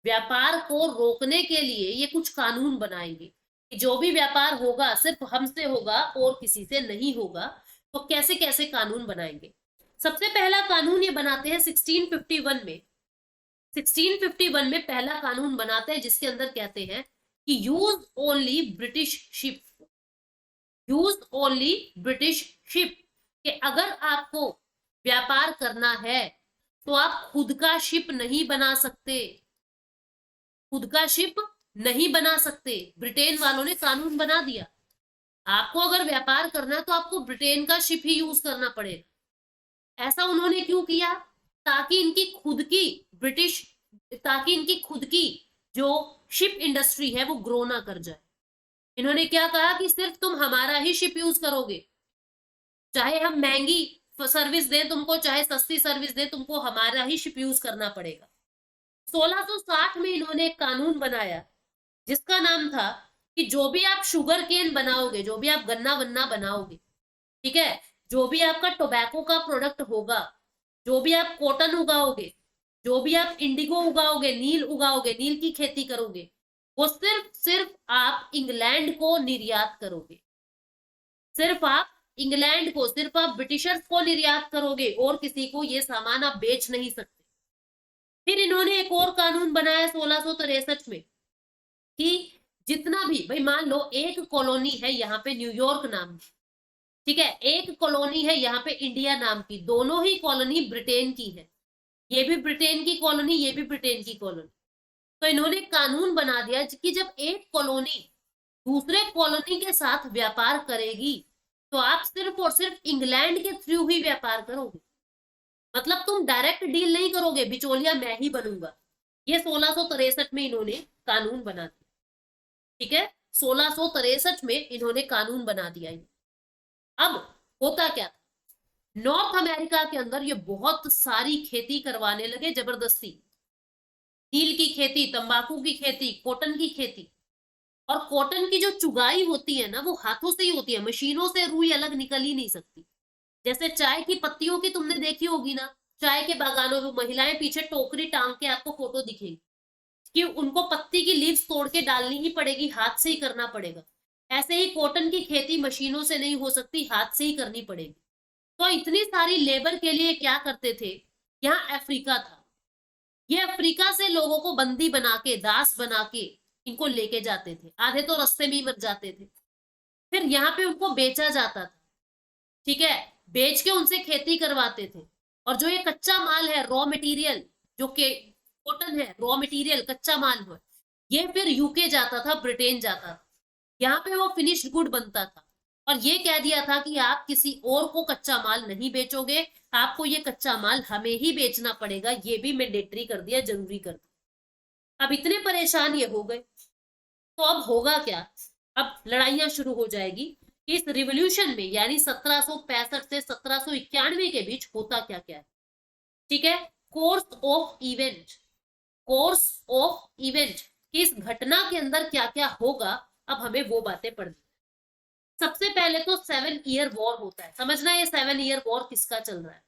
व्यापार को रोकने के लिए ये कुछ कानून बनाएंगे कि जो भी व्यापार होगा सिर्फ हमसे होगा और किसी से नहीं होगा। तो कैसे कैसे कानून बनाएंगे। सबसे पहला कानून ये बनाते हैं 1651 में। 1651 में पहला कानून बनाते हैं जिसके अंदर कहते हैं कि use only British ship, use only British ship, कि अगर आपको व्यापार करना है तो आप खुद का शिप नहीं बना सकते, खुद का शिप नहीं बना सकते। ब्रिटेन वालों ने कानून बना दिया, आपको अगर व्यापार करना है तो आपको ब्रिटेन का शिप ही यूज करना पड़ेगा। ऐसा उन्होंने क्यों किया, ताकि इनकी खुद की ब्रिटिश, ताकि इनकी खुद की जो शिप इंडस्ट्री है वो ग्रो ना कर जाए। इन्होंने क्या कहा कि सिर्फ तुम हमारा ही शिप यूज करोगे, चाहे हम महंगी सर्विस दें तुमको, चाहे सस्ती सर्विस दें तुमको, हमारा ही शिप यूज करना पड़ेगा। 1660 में इन्होंने एक कानून बनाया जिसका नाम था कि जो भी आप शुगर केन बनाओगे, जो भी आप गन्ना वन्ना बनाओगे, ठीक है, जो भी आपका टोबैको का प्रोडक्ट होगा, जो भी आप कॉटन उगाओगे, जो भी आप इंडिगो उगाओगे, नील उगाओगे, नील की खेती करोगे, वो सिर्फ सिर्फ आप इंग्लैंड को निर्यात करोगे, सिर्फ आप इंग्लैंड को, सिर्फ आप ब्रिटिशर्स को निर्यात करोगे और किसी को ये सामान आप बेच नहीं सकते। फिर इन्होंने एक और कानून बनाया 1663 में कि जितना भी, भाई मान लो एक कॉलोनी है यहाँ पे न्यूयॉर्क नाम की, ठीक है, एक कॉलोनी है यहाँ पे इंडिया नाम की, दोनों ही कॉलोनी ब्रिटेन की है, ये भी ब्रिटेन की कॉलोनी, ये भी ब्रिटेन की कॉलोनी। तो इन्होंने कानून बना दिया कि जब एक कॉलोनी दूसरे कॉलोनी के साथ व्यापार करेगी तो आप सिर्फ और सिर्फ इंग्लैंड के थ्रू ही व्यापार करोगे, मतलब तुम डायरेक्ट डील नहीं करोगे, बिचौलिया मैं ही बनूंगा। ये 1663 में इन्होंने कानून बना दिया, ठीक है, 1663 में इन्होंने कानून बना दिया। अब होता क्या था, नॉर्थ अमेरिका के अंदर ये बहुत सारी खेती करवाने लगे जबरदस्ती, नील की खेती, तंबाकू की खेती, कॉटन की खेती। और कॉटन की जो चुगाई होती है ना वो हाथों से ही होती है, मशीनों से रुई अलग निकल ही नहीं सकती। जैसे चाय की पत्तियों की तुमने देखी होगी ना, चाय के बागानों में महिलाएं पीछे टोकरी टांग के आपको फोटो दिखेगी कि उनको पत्ती की लीव्स तोड़ के डालनी ही पड़ेगी, हाथ से ही करना पड़ेगा। ऐसे ही कॉटन की खेती मशीनों से नहीं हो सकती, हाथ से ही करनी पड़ेगी। तो इतनी सारी लेबर के लिए क्या करते थे, यहाँ अफ्रीका था, ये अफ्रीका से लोगों को बंदी बना के, दास बना के इनको लेके जाते थे, आधे तो रास्ते में ही मर जाते थे। फिर यहाँ पे उनको बेचा जाता था, ठीक है, बेच के उनसे खेती करवाते थे। और जो ये कच्चा माल है, रॉ मटेरियल, जो के कॉटन है, रॉ मटेरियल कच्चा माल है, ये फिर यूके जाता था, ब्रिटेन जाता था, यहाँ पे वो फिनिश्ड गुड बनता था। और ये कह दिया था कि आप किसी और को कच्चा माल नहीं बेचोगे, आपको ये कच्चा माल हमें ही बेचना पड़ेगा, ये भी मैंडेटरी कर दिया, जरूरी कर दिया। अब इतने परेशान ये हो गए, तो अब होगा क्या, अब लड़ाइयां शुरू हो जाएगी। इस रिवॉल्यूशन में यानी 1765 से 1791 के बीच होता क्या क्या है, ठीक है, course of event, course of event, कि इस घटना के अंदर क्या क्या होगा, अब हमें वो बातें पढ़नी। सबसे पहले तो 7 ईयर वॉर होता है। समझना ये 7 ईयर वॉर किसका चल रहा है।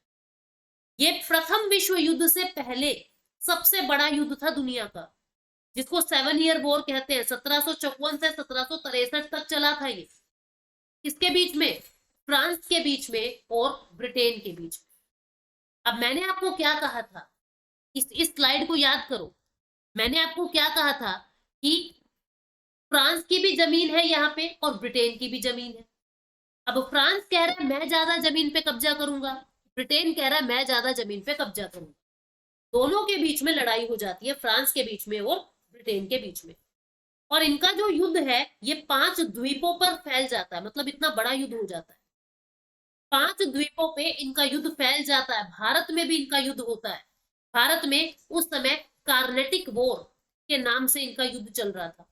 ये प्रथम विश्व युद्ध से पहले सबसे बड़ा युद्ध था दुनिया का, जिसको 7 ईयर वॉर कहते हैं। 1754 से 1763 तक चला था ये। किसके बीच में? फ्रांस के बीच में और ब्रिटेन के बीच में। अब मैंने आपको क्या कहा था, इस स्लाइड को याद करो। मैंने आपको क्या कहा था कि फ्रांस की भी जमीन है यहाँ पे और ब्रिटेन की भी जमीन है। अब फ्रांस कह रहा है मैं ज्यादा जमीन पे कब्जा करूंगा, ब्रिटेन कह रहा है मैं ज्यादा जमीन पे कब्जा करूंगा। दोनों के बीच में लड़ाई हो जाती है, फ्रांस के बीच में और ब्रिटेन के बीच में। और इनका जो युद्ध है ये 5 द्वीपों पर फैल जाता है, मतलब इतना बड़ा युद्ध हो जाता है। 5 द्वीपों पे इनका युद्ध फैल जाता है। भारत में भी इनका युद्ध होता है। भारत में उस समय कार्नेटिक वॉर के नाम से इनका युद्ध चल रहा था।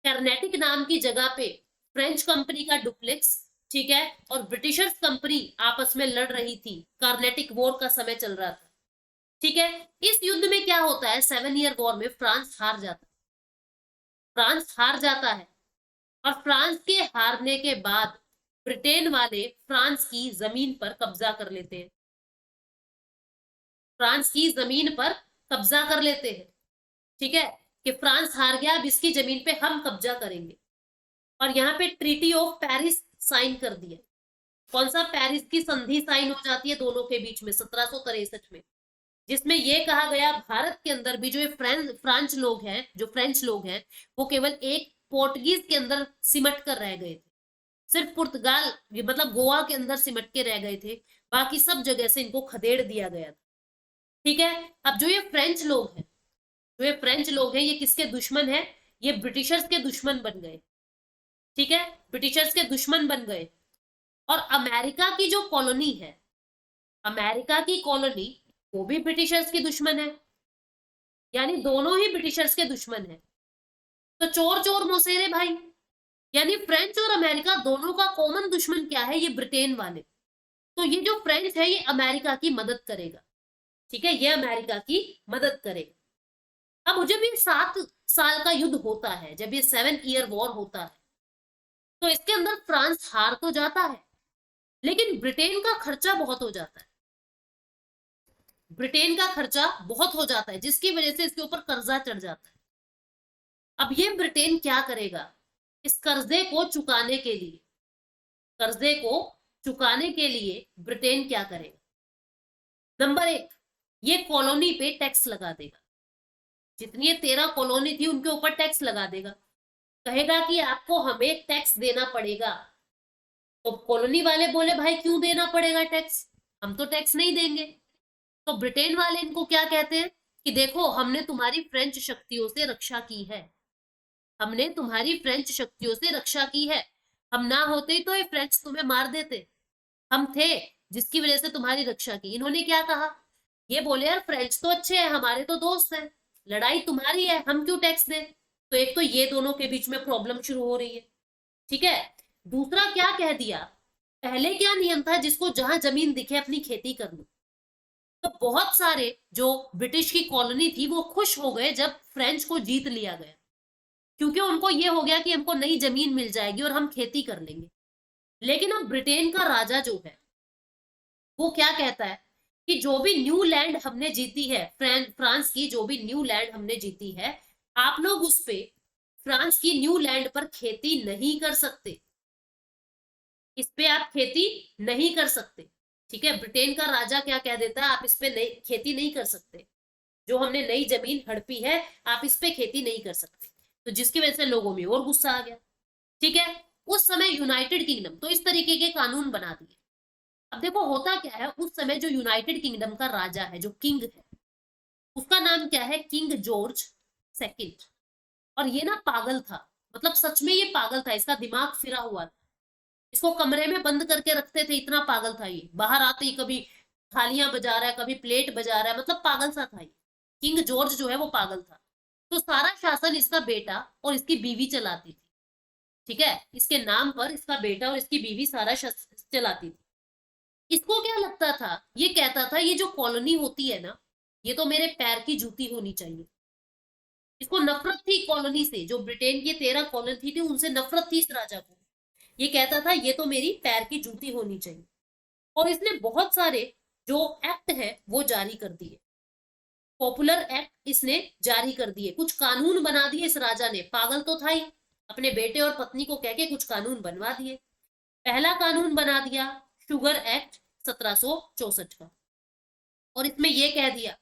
कार्नेटिक नाम की जगह पे फ्रेंच कंपनी का डुप्लेक्स, ठीक है, और ब्रिटिशर्स कंपनी आपस में लड़ रही थी। कार्नेटिक वॉर का समय चल रहा था, ठीक है। इस युद्ध में क्या होता है, 7 ईयर वॉर में फ्रांस हार जाता है। फ्रांस हार जाता है और फ्रांस के हारने के बाद ब्रिटेन वाले फ्रांस की जमीन पर कब्जा कर लेते हैं। फ्रांस की जमीन पर कब्जा कर लेते हैं, ठीक है, कि फ्रांस हार गया, अब इसकी जमीन पे हम कब्जा करेंगे। और यहाँ पे ट्रीटी ऑफ पेरिस साइन कर दिया। कौन सा? पेरिस की संधि साइन हो जाती है दोनों के बीच में 1763 में, जिसमें यह कहा गया भारत के अंदर भी जो फ्रेंच लोग हैं, जो फ्रेंच लोग हैं, वो केवल एक पोर्टुगीज के अंदर सिमट कर रह गए थे। सिर्फ पुर्तगाल मतलब गोवा के अंदर सिमट के रह गए थे, बाकी सब जगह से इनको खदेड़ दिया गया था, ठीक है। अब जो ये फ्रेंच लोग हैं, जो ये फ्रेंच लोग हैं, ये किसके दुश्मन है? ये ब्रिटिशर्स के दुश्मन बन गए, ठीक है, ब्रिटिशर्स के दुश्मन बन गए। और अमेरिका की जो कॉलोनी है, अमेरिका की कॉलोनी, वो भी ब्रिटिशर्स की दुश्मन है। यानी दोनों ही ब्रिटिशर्स के दुश्मन है। तो चोर चोर मोसेरे भाई, यानी फ्रेंच और अमेरिका दोनों का कॉमन दुश्मन क्या है? ये ब्रिटेन वाले। तो ये जो फ्रेंच है ये अमेरिका की मदद करेगा, ठीक है, ये अमेरिका की मदद करेगा। अब जब ये 7 साल का युद्ध होता है, जब ये 7 ईयर वॉर होता है, तो इसके अंदर फ्रांस हार तो जाता है, लेकिन ब्रिटेन का खर्चा बहुत हो जाता है। ब्रिटेन का खर्चा बहुत हो जाता है, जिसकी वजह से इसके ऊपर कर्जा चढ़ जाता है। अब ये ब्रिटेन क्या करेगा? इस कर्जे को चुकाने के लिए, कर्जे को चुकाने के लिए ब्रिटेन क्या करेगा? नंबर 1, ये कॉलोनी पे टैक्स लगा देगा। जितनी ये 13 कॉलोनी थी उनके ऊपर टैक्स लगा देगा। कहेगा कि आपको हमें टैक्स देना पड़ेगा। तो कॉलोनी वाले बोले भाई क्यों देना पड़ेगा टैक्स, हम तो टैक्स नहीं देंगे। तो ब्रिटेन वाले इनको क्या कहते हैं कि देखो हमने तुम्हारी फ्रेंच शक्तियों से रक्षा की है, हमने तुम्हारी फ्रेंच शक्तियों से रक्षा की है। हम ना होते तो ये फ्रेंच तुम्हें मार देते, हम थे जिसकी वजह से तुम्हारी रक्षा की। इन्होंने क्या कहा? ये बोले यार फ्रेंच तो अच्छे हैं, हमारे तो दोस्त हैं, लड़ाई तुम्हारी है, हम क्यों टैक्स दें। तो एक तो ये दोनों के बीच में प्रॉब्लम शुरू हो रही है, ठीक है। दूसरा क्या कह दिया, पहले क्या नियम था, जिसको जहां जमीन दिखे अपनी खेती कर लो। तो बहुत सारे जो ब्रिटिश की कॉलोनी थी वो खुश हो गए जब फ्रेंच को जीत लिया गया, क्योंकि उनको ये हो गया कि हमको नई जमीन मिल जाएगी और हम खेती कर लेंगे। लेकिन अब ब्रिटेन का राजा जो है वो क्या कहता है कि जो भी न्यू लैंड हमने जीती है, फ्रांस की जो भी न्यू लैंड हमने जीती है, आप लोग उस पे फ्रांस की न्यू लैंड पर खेती नहीं कर सकते, इस पे आप खेती नहीं कर सकते, ठीक है। ब्रिटेन का राजा क्या कह देता है, आप इस पे खेती नहीं कर सकते, जो हमने नई जमीन हड़पी है आप इस पे खेती नहीं कर सकते। तो जिसकी वजह से लोगों में और गुस्सा आ गया, ठीक है। उस समय यूनाइटेड किंगडम तो इस तरीके के कानून बना दिए। अब देखो होता क्या है, उस समय जो यूनाइटेड किंगडम का राजा है, जो किंग है, उसका नाम क्या है? King George second. और ये ना पागल था, मतलब सच में ये पागल था, इसका दिमाग फिरा हुआ था। इसको कमरे में बंद करके रखते थे, इतना पागल था ये। बाहर आते ही कभी थालियां बजा रहा है, कभी प्लेट बजा रहा है, मतलब पागल सा था ये। किंग जॉर्ज जो है वो पागल था। तो सारा शासन इसका बेटा और इसकी बीवी चलाती थी, ठीक है। इसके नाम पर इसका बेटा और इसकी बीवी सारा चलाती थी। इसको क्या लगता था, ये कहता था ये जो कॉलोनी होती है ना, ये तो मेरे पैर की जूती होनी चाहिए। इसको नफरत थी कॉलोनी से, जो ब्रिटेन की 13 कॉलोनी थी उनसे नफरत थी इस राजा को। ये कहता था ये तो मेरी पैर की जूती होनी चाहिए। और इसने बहुत सारे जो एक्ट है वो जारी कर दिए, पॉपुलर एक्ट इसने जारी कर दिए, कुछ कानून बना दिए इस राजा ने, पागल तो था ही, अपने बेटे और पत्नी को कह के कुछ कानून बनवा दिए। पहला कानून बना दिया शुगर एक्ट 1764 का, और इसमें यह कह दिया,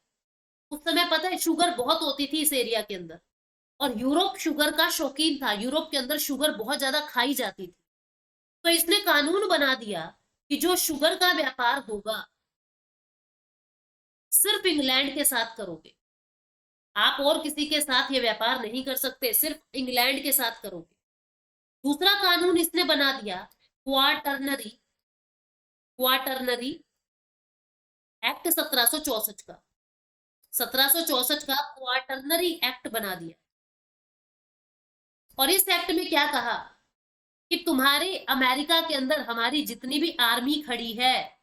उस समय पता है शुगर बहुत होती थी इस एरिया के अंदर, और यूरोप शुगर का शौकीन था, यूरोप के अंदर शुगर बहुत ज्यादा खाई जाती थी। तो इसने कानून बना दिया कि जो शुगर का व्यापार होगा सिर्फ इंग्लैंड के साथ करोगे, आप और किसी के साथ ये व्यापार नहीं कर सकते, सिर्फ इंग्लैंड के साथ करोगे। दूसरा कानून इसने बना दिया क्वाटरनरी क्वाटरनरी एक्ट 1764 का, 1764 का क्वाटरनरी एक्ट बना दिया। और इस एक्ट में क्या कहा कि तुम्हारे अमेरिका के अंदर हमारी जितनी भी आर्मी खड़ी है,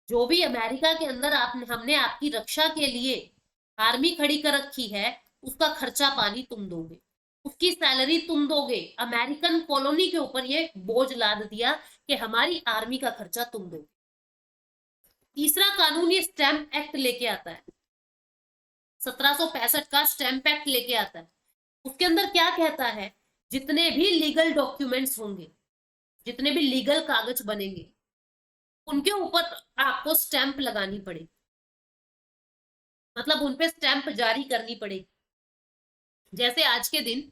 जो भी अमेरिका के अंदर आपने हमने आपकी रक्षा के लिए आर्मी खड़ी कर रखी है, उसका खर्चा पानी तुम दोगे, उसकी सैलरी तुम दोगे। अमेरिकन कॉलोनी के ऊपर ये बोझ लाद दिया कि हमारी आर्मी का खर्चा तुम दोगे। तीसरा कानून ये स्टैंप एक्ट लेके आता है, 1765 का स्टैंप एक्ट लेके आता है। उसके अंदर क्या कहता है, जितने भी लीगल डॉक्यूमेंट्स होंगे, जितने भी लीगल कागज बनेंगे, उनके ऊपर आपको स्टैंप लगानी पड़ेगी, मतलब उनपे स्टैंप जारी करनी पड़ेगी। जैसे आज के दिन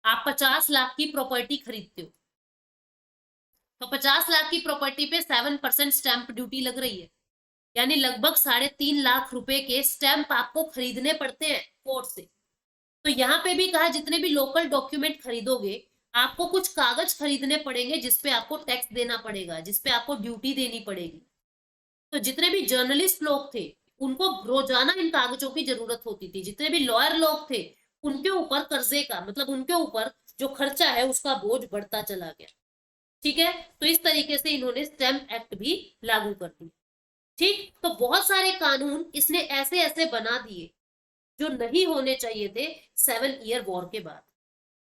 आप 50 लाख की प्रॉपर्टी खरीदते हो, तो 50 लाख की प्रॉपर्टी पे 7% स्टैंप ड्यूटी लग रही है, यानी लगभग 3.5 लाख रुपए के स्टैंप आपको खरीदने पड़ते हैं कोर्ट से। तो यहाँ पे भी कहा जितने भी लोकल डॉक्यूमेंट खरीदोगे, आपको कुछ कागज खरीदने पड़ेंगे जिसपे आपको टैक्स देना पड़ेगा, जिसपे आपको ड्यूटी देनी पड़ेगी। तो जितने भी जर्नलिस्ट लोग थे उनको रोजाना इन कागजों की जरूरत होती थी, जितने भी लॉयर लोग थे उनके ऊपर कर्जे का, मतलब उनके ऊपर जो खर्चा है उसका बोझ बढ़ता चला गया। ठीक है, तो इस तरीके से इन्होंने स्टैंप एक्ट भी लागू कर दिया। ठीक, तो बहुत सारे कानून इसने ऐसे ऐसे बना दिए जो नहीं होने चाहिए थे 7 ईयर वॉर के बाद।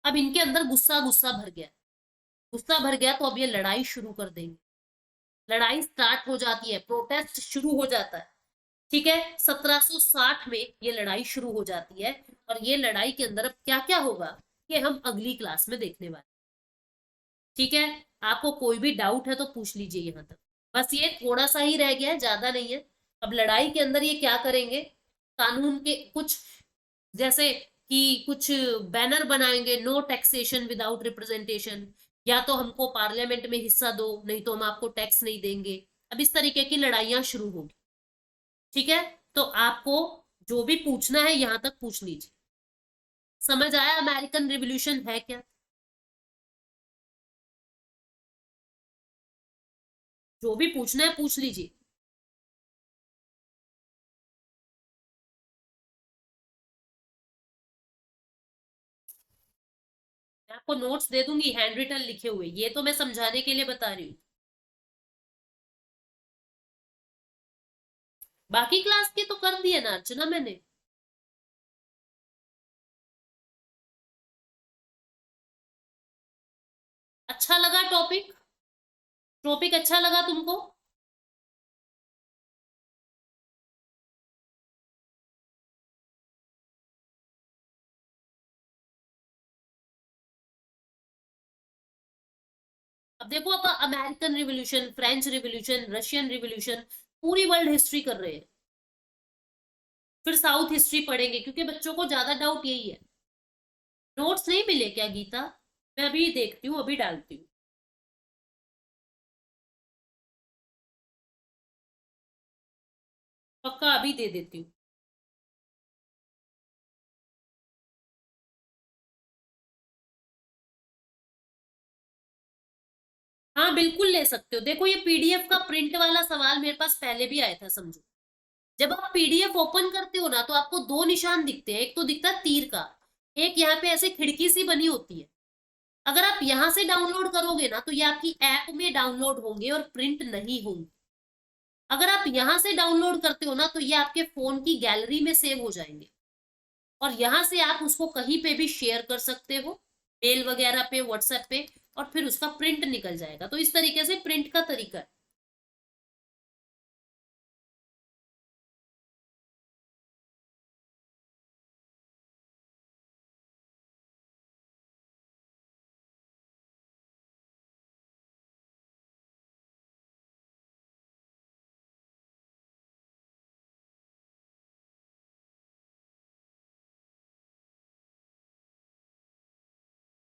अब इनके अंदर गुस्सा गुस्सा भर गया, गुस्सा भर गया, तो अब ये लड़ाई शुरू कर देंगे। लड़ाई स्टार्ट हो जाती है, प्रोटेस्ट शुरू हो जाता है। ठीक है, 1760 में ये लड़ाई शुरू हो जाती है, और ये लड़ाई के अंदर अब क्या क्या होगा ये हम अगली क्लास में देखने वाले। ठीक है, आपको कोई भी डाउट है तो पूछ लीजिए यहाँ तक, बस ये थोड़ा सा ही रह गया है, ज्यादा नहीं है। अब लड़ाई के अंदर ये क्या करेंगे, कानून के कुछ जैसे कि कुछ बैनर बनाएंगे, नो टैक्सेशन विदाउट रिप्रेजेंटेशन, या तो हमको पार्लियामेंट में हिस्सा दो, नहीं तो हम आपको टैक्स नहीं देंगे। अब इस तरीके की लड़ाइयां शुरू होगी। ठीक है, तो आपको जो भी पूछना है यहां तक पूछ लीजिए। समझ आया अमेरिकन रिवॉल्यूशन है क्या? जो भी पूछना है पूछ लीजिए। मैं आपको नोट्स दे दूंगी हैंड रिटन लिखे हुए, ये तो मैं समझाने के लिए बता रही हूँ। बाकी क्लास के तो कर दिए ना अर्चना मैंने। अच्छा लगा टॉपिक? टॉपिक अच्छा लगा तुमको? अब देखो, आप American revolution, French revolution, Russian revolution, पूरी वर्ल्ड हिस्ट्री कर रहे हैं, फिर साउथ हिस्ट्री पढ़ेंगे, क्योंकि बच्चों को ज्यादा डाउट यही है। नोट्स नहीं मिले क्या गीता? मैं अभी देखती हूँ, अभी डालती हूँ। पक्का अभी दे देती हूँ। हाँ बिल्कुल ले सकते हो, देखो ये पीडीएफ का प्रिंट वाला सवाल मेरे पास पहले भी आया था, समझो। जब आप पीडीएफ ओपन करते हो ना, तो आपको दो निशान दिखते हैं, एक तो दिखता है तीर का, एक यहाँ पे ऐसे खिड़की सी बनी होती है। अगर आप यहाँ से डाउनलोड करोगे ना, तो ये आपकी ऐप में डाउनलोड होंगे और प्रिंट नहीं होंगे। अगर आप यहाँ से डाउनलोड करते हो ना, तो ये आपके फोन की गैलरी में सेव हो जाएंगे, और यहाँ से आप उसको कहीं पे भी शेयर कर सकते हो, मेल वगैरह पे, व्हाट्सएप पे, और फिर उसका प्रिंट निकल जाएगा। तो इस तरीके से प्रिंट का तरीका है।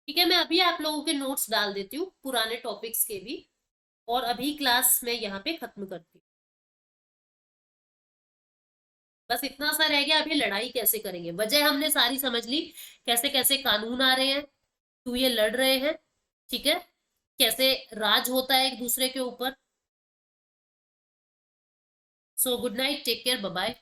ठीक है, मैं अभी आप लोगों के नोट्स डाल देती हूँ पुराने टॉपिक्स के भी, और अभी क्लास में यहाँ पे खत्म करती हूँ। बस इतना सा रह गया, अभी लड़ाई कैसे करेंगे, वजह हमने सारी समझ ली, कैसे कैसे कानून आ रहे हैं, क्यों ये लड़ रहे हैं, ठीक है, कैसे राज होता है एक दूसरे के ऊपर। So good night, take care, bye bye.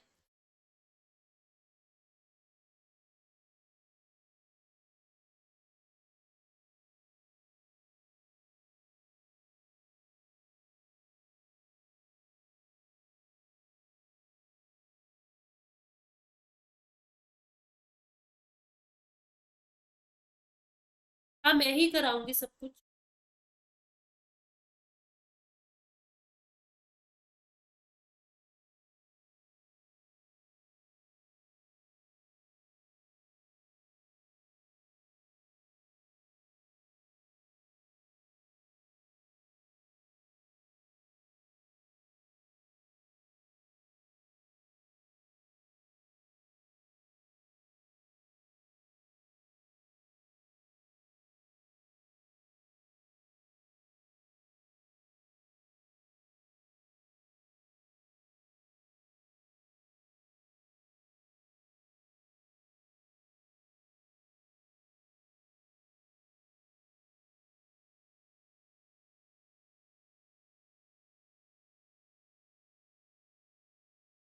हाँ, मैं ही कराऊंगी सब कुछ।